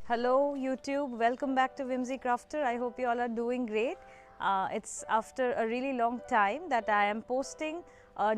Hello YouTube, welcome back to Whimsy Crafter. I hope you all are doing great. It's after a really long time that I am posting a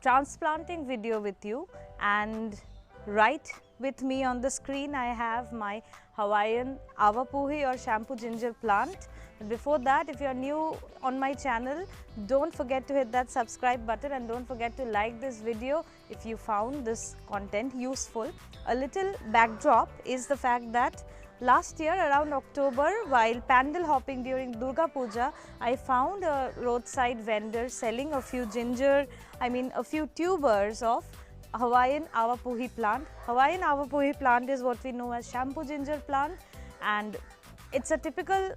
transplanting video with you, and right with me on the screen I have my Hawaiian Awapuhi or shampoo ginger plant. But before that, if you are new on my channel, don't forget to hit that subscribe button and don't forget to like this video if you found this content useful. A little backdrop is the fact that last year around October, while pandal hopping during Durga Puja, I found a roadside vendor selling a few a few tubers of Hawaiian Awapuhi plant. Hawaiian Awapuhi plant is what we know as shampoo ginger plant, and it's a typical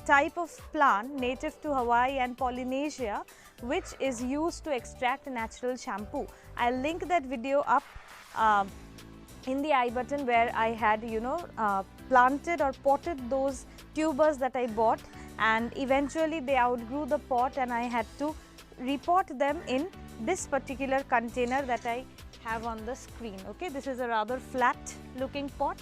type of plant native to Hawaii and Polynesia, which is used to extract natural shampoo. I'll link that video up in the I button where I had planted or potted those tubers that I bought, and eventually they outgrew the pot and I had to repot them in this particular container that I have on the screen. Okay, this is a rather flat looking pot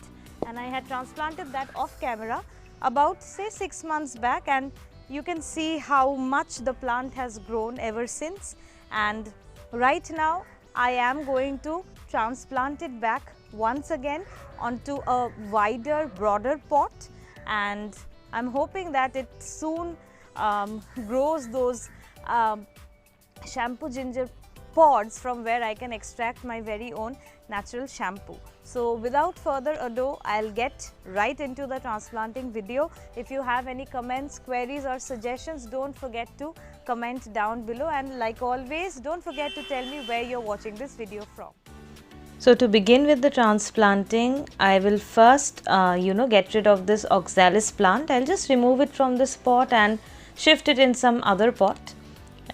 and I had transplanted that off camera about say 6 months back, and you can see how much the plant has grown ever since. And right now I am going to transplant it back once again onto a wider, broader pot, and I'm hoping that it soon grows those shampoo ginger pods from where I can extract my very own natural shampoo. So without further ado, I'll get right into the transplanting video. If you have any comments, queries or suggestions, don't forget to comment down below, and like always, don't forget to tell me where you're watching this video from. So to begin with the transplanting, I will first get rid of this Oxalis plant. I'll just remove it from this pot and shift it in some other pot.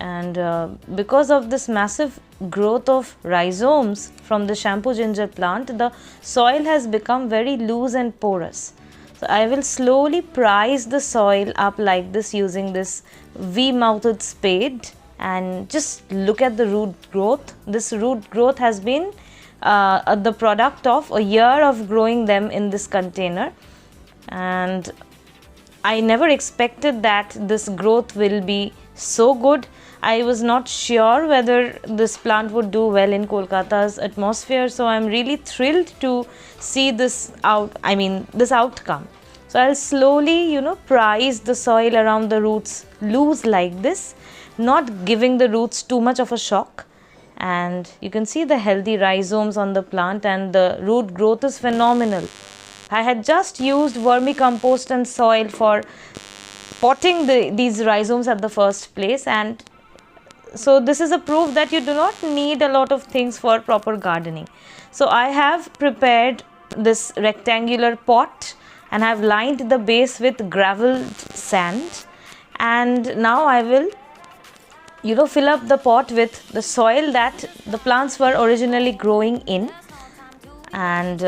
And because of this massive growth of rhizomes from the shampoo ginger plant, the soil has become very loose and porous. So I will slowly prise the soil up like this using this V-mouthed spade, and just look at the root growth. This root growth has been the product of a year of growing them in this container, and I never expected that this growth will be so good. I was not sure whether this plant would do well in Kolkata's atmosphere, so I'm really thrilled to see this outcome. So I'll slowly prise the soil around the roots loose like this, not giving the roots too much of a shock. And you can see the healthy rhizomes on the plant, and the root growth is phenomenal. I had just used vermicompost and soil for potting these rhizomes at the first place, and so this is a proof that you do not need a lot of things for proper gardening. So I have prepared this rectangular pot and have lined the base with gravel sand, and now I will fill up the pot with the soil that the plants were originally growing in, and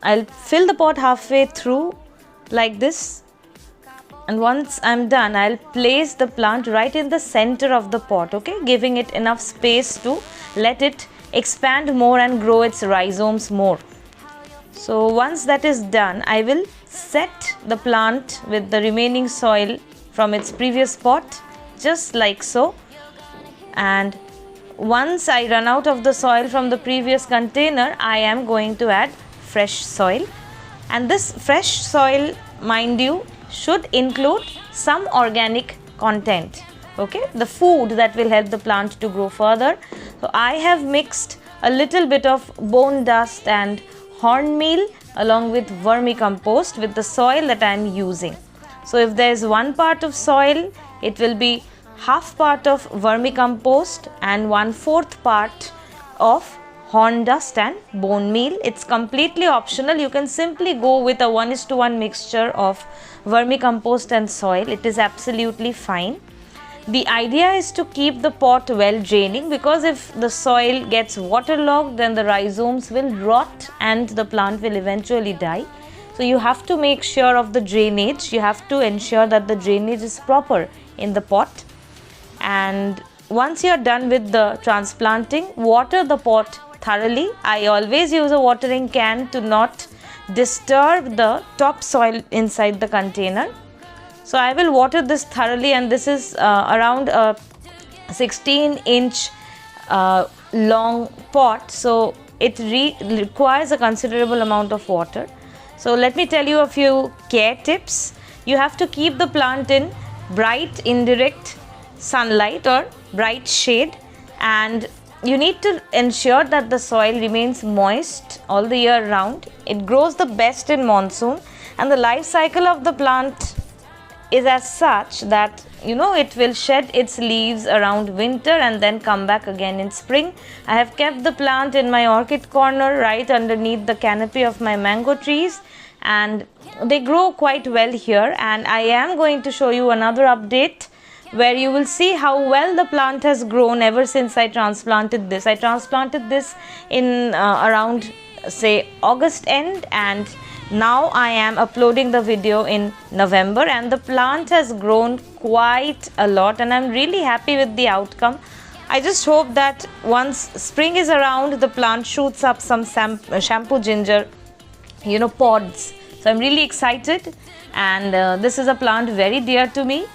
I'll fill the pot halfway through like this. And once I'm done, I'll place the plant right in the center of the pot, okay, giving it enough space to let it expand more and grow its rhizomes more. So once that is done, I will set the plant with the remaining soil from its previous pot, just like so. And once I run out of the soil from the previous container, I am going to add fresh soil. And this fresh soil, mind you, should include some organic content, okay, the food that will help the plant to grow further. So I have mixed a little bit of bone dust and hornmeal along with vermicompost with the soil that I am using. So if there is 1 part of soil, it will be half part of vermicompost and 1/4 part of horn dust and bone meal. It's completely optional. You can simply go with a 1:1 mixture of vermicompost and soil. It is absolutely fine. The idea is to keep the pot well draining, because if the soil gets waterlogged, then the rhizomes will rot and the plant will eventually die. So you have to make sure of the drainage. You have to ensure that the drainage is proper in the pot. And once you are done with the transplanting, water the pot thoroughly. I always use a watering can to not disturb the topsoil inside the container. So I will water this thoroughly, and this is around a 16-inch long pot, so it requires a considerable amount of water. So let me tell you a few care tips. You have to keep the plant in bright indirect sunlight or bright shade, and you need to ensure that the soil remains moist all the year round. It grows the best in monsoon, and the life cycle of the plant is as such that it will shed its leaves around winter and then come back again in spring. I have kept the plant in my orchid corner right underneath the canopy of my mango trees, and they grow quite well here. And I am going to show you another update where you will see how well the plant has grown ever since I transplanted this. I transplanted this in around say August end, and now I am uploading the video in November, and the plant has grown quite a lot, and I'm really happy with the outcome. I just hope that once spring is around, the plant shoots up some shampoo ginger pods. So I'm really excited, and this is a plant very dear to me.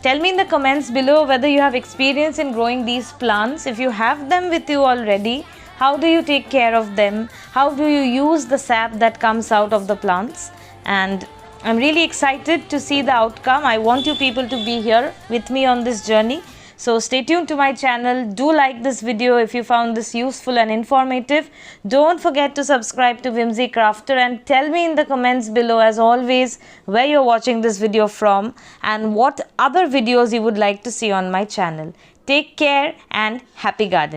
Tell me in the comments below whether you have experience in growing these plants. If you have them with you already, how do you take care of them? How do you use the sap that comes out of the plants? And I'm really excited to see the outcome. I want you people to be here with me on this journey. So stay tuned to my channel. Do like this video if you found this useful and informative. Don't forget to subscribe to Whimsy Crafter, and tell me in the comments below, as always, where you're watching this video from and what other videos you would like to see on my channel. Take care and happy gardening.